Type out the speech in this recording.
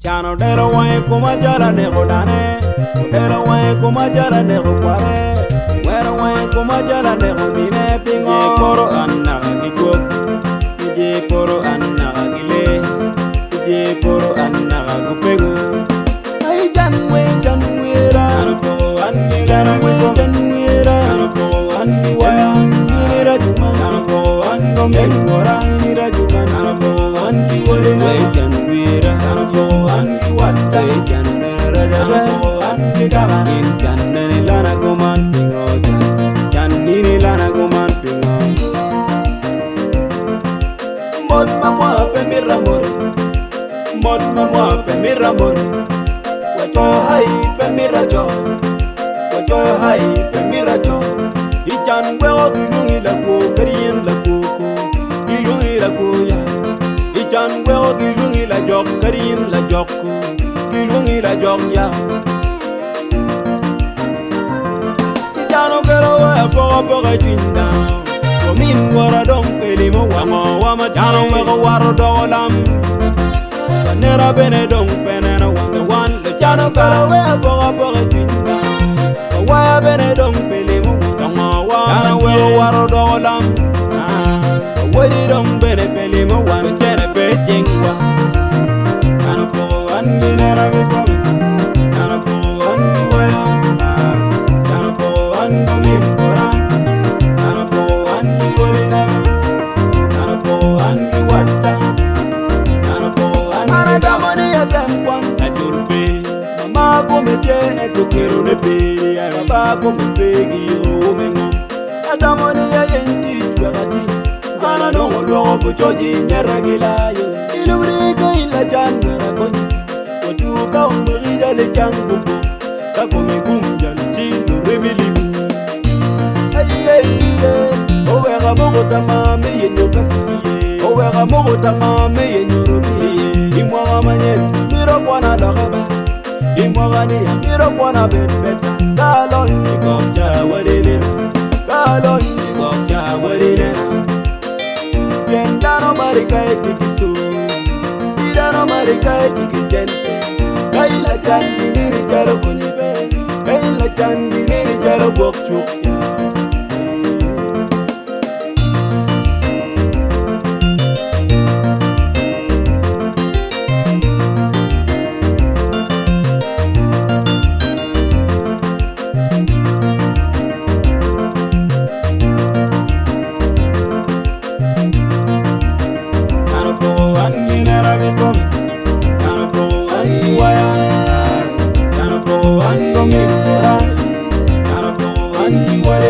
Chano dero wai kuma jala ne godane, dero wai kuma jala ne gokware, wero wai kuma jala ne gomine pingo. Je koro anna giko, je koro anna gile, je koro anna gopego. Ay janwera, anpo anni janwe janwera, anpo anni waya, nira juma, anpo anno mengora, nira juma, anpo anni wale janwera, anpo anni wata janwera, anpo anni kaganin janne lana goman pingo, janni lana goman pingo. Mod mamwa pe miramor, mod mamwa pe miramor. Wajoy hai pe mirajo, wajoy hai pe mirajo. Ichan weo gilungi la ko karien la koko, gilungi la koya. Ichan weo gilungi la jok karien la jokko, gilungi la jok ya. Ichano kero wea poga poga jinda, komin wara dong pelimo wama chano wego waro dolam. Nera bene dong pene na one le chano kala wea poga poga jinda. Waya bene dong pelimo wa chano wego waro dolam. Wadi dong bene pelimo wan tene pe chingwa. Chano poga angi nera geko, chano poga angi waya, chano poga angi mimpora, chano poga angi wali nera, chano poga angi wata. Mama come te to kero ne pe ya ba come pe gi o mengo adamoni ya yenti gadi ana no lo bo joji nyaragila yo ilumri ko ila janna kon o tu ka umri dale changu ka come gum jan ti no remilimu ay o we ga mo tamame yenyo kasi o we ga mo tamame yenyo ri imwa manyen miro kwana dagaba imwagani ya miro kwana betbeta kalon ni gokja wadilena kalon ni gokja wadilena yendano marika etikisu idano marika etikijente kaila chandi nini jaro konyibe kaila chandi nini jaro bokchuk What